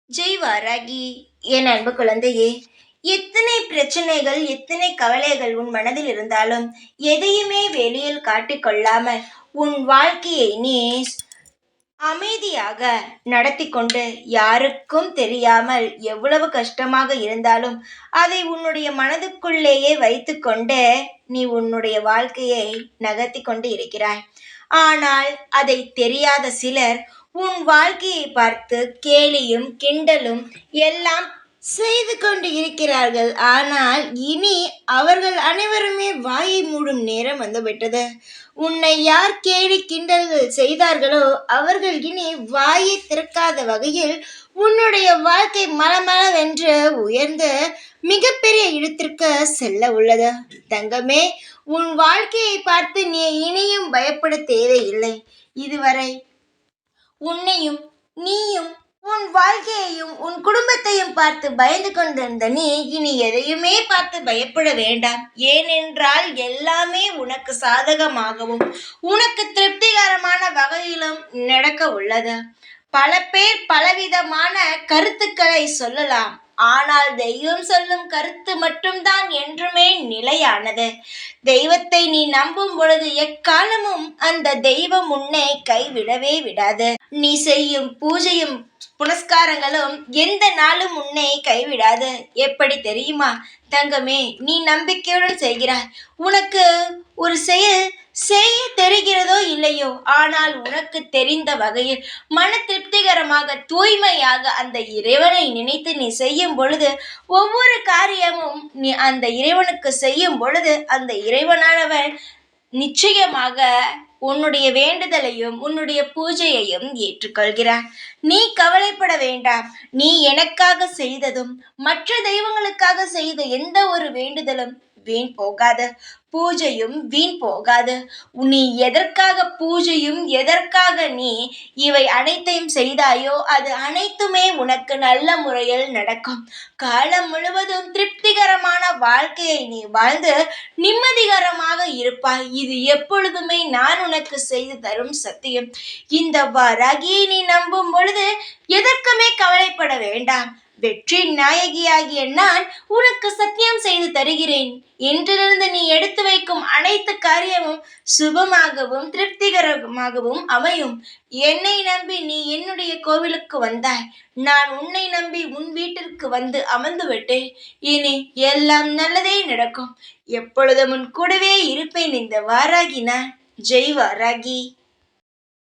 ஜெய் வாராகி. என் அன்பு குழந்தையே, எத்தனை பிரச்சனைகள், எத்தனை கவலைகள் உன் மனதில் இருந்தாலும் எதையுமே வெளியில் காட்டிக்கொள்ளாமல் உன் வாழ்க்கையை நீ அமைதியாக நடத்தி கொண்டு, யாருக்கும் தெரியாமல் எவ்வளவு கஷ்டமாக இருந்தாலும் அதை உன்னுடைய மனதுக்குள்ளேயே வைத்துக்கொண்டு நீ உன்னுடைய வாழ்க்கையை நகர்த்தி கொண்டு இருக்கிறாய். ஆனால் அதை தெரியாத சிலர் உன் வாழ்க்கையை பார்த்து கேலியும் கிண்டலும் எல்லாம் செய்து கொண்டு இருக்கிறார்கள். ஆனால் இனி அவர்கள் அனைவருமே வாயை மூடும் நேரம் வந்துவிட்டது. உன்னை யார் கேலி கிண்டல்கள் செய்தார்களோ அவர்கள் இனி வாயை திறக்காத வகையில் உன்னுடைய வாழ்க்கை மலமளவென்று உயர்ந்து மிகப்பெரிய இடத்திற்கு செல்ல உள்ளது. தங்கமே, உன் வாழ்க்கையை பார்த்து நீ இனியும் பயப்பட தேவையில்லை. இதுவரை உன்னையும் நீயும் உன் வாழ்க்கையையும் உன் குடும்பத்தையும் பார்த்து பயந்து கொண்டிருந்த நீ இனி எதையுமே பார்த்து பயப்பட வேண்டாம். ஏனென்றால் எல்லாமே உனக்கு சாதகமாகவும் உனக்கு திருப்திகரமான வகையிலும் நடக்க உள்ளது. பல பேர் பலவிதமான கருத்துக்களை சொல்லலாம். ஆனால் தெய்வம் சொல்லும் கருத்து மட்டும்தான் என்றுமே நிலையானது. தெய்வத்தை நீ நம்பும் பொழுது எக்காலமும் அந்த தெய்வம் உன்னை கைவிடவே விடாது. நீ செய்யும் பூஜையும் புனஸ்காரங்களும் எந்த நாளும் உன்னை கைவிடாது. எப்படி தெரியுமா தங்கமே, நீ நம்பிக்கையுடன் செய்கிறாய். உனக்கு ஒரு செயல் செய்ய தெரிகிறதோ இல்லையோ, ஆனால் உனக்கு தெரிந்த வகையில் மன திருப்திகரமாக தூய்மையாக அந்த இறைவனை நினைத்து நீ செய்யும் பொழுது, ஒவ்வொரு காரியமும் நீ அந்த இறைவனுக்கு செய்யும் பொழுது அந்த இறைவனானவன் நிச்சயமாக உன்னுடைய வேண்டுதலையும் உன்னுடைய பூஜையையும் ஏற்றுக்கொள்கிறான். நீ கவலைப்பட வேண்டாம். நீ எனக்காக செய்ததும் மற்ற தெய்வங்களுக்காக செய்த எந்த ஒரு வேண்டுதலும் வீண் போகாது, பூஜையும் வீண் போகாது. நீ எதற்காக பூஜையும் எதற்காக நீ இவை அனைத்தையும் செய்தாயோ அது அனைத்துமே உனக்கு நல்ல முறையில் நடக்கும். காலம் முழுவதும் திருப்திகரமான வாழ்க்கையை நீ வாழ்ந்து நிம்மதிகரமாக இருப்பாய். இது எப்பொழுதுமே நான் உனக்கு செய்து தரும் சத்தியம். இந்த வாராகியை நீ நம்பும் பொழுது எதற்குமே கவலைப்பட வேண்டாம். வெற்றி நாயகியாகிய நான் உனக்கு சத்தியம் செய்து தருகிறேன். இன்றிலிருந்து நீ எடுத்து வைக்கும் அனைத்து காரியமும் சுபமாகவும் திருப்திகரமாகவும் அமையும். என்னை நம்பி நீ என்னுடைய கோவிலுக்கு வந்தாய். நான் உன்னை நம்பி உன் வீட்டிற்கு வந்து அமர்ந்து விட்டேன். இனி எல்லாம் நல்லதே நடக்கும். எப்பொழுதும் உன் கூடவே இருப்பேன். இந்த வாராகி நான். ஜெய் வாராகி.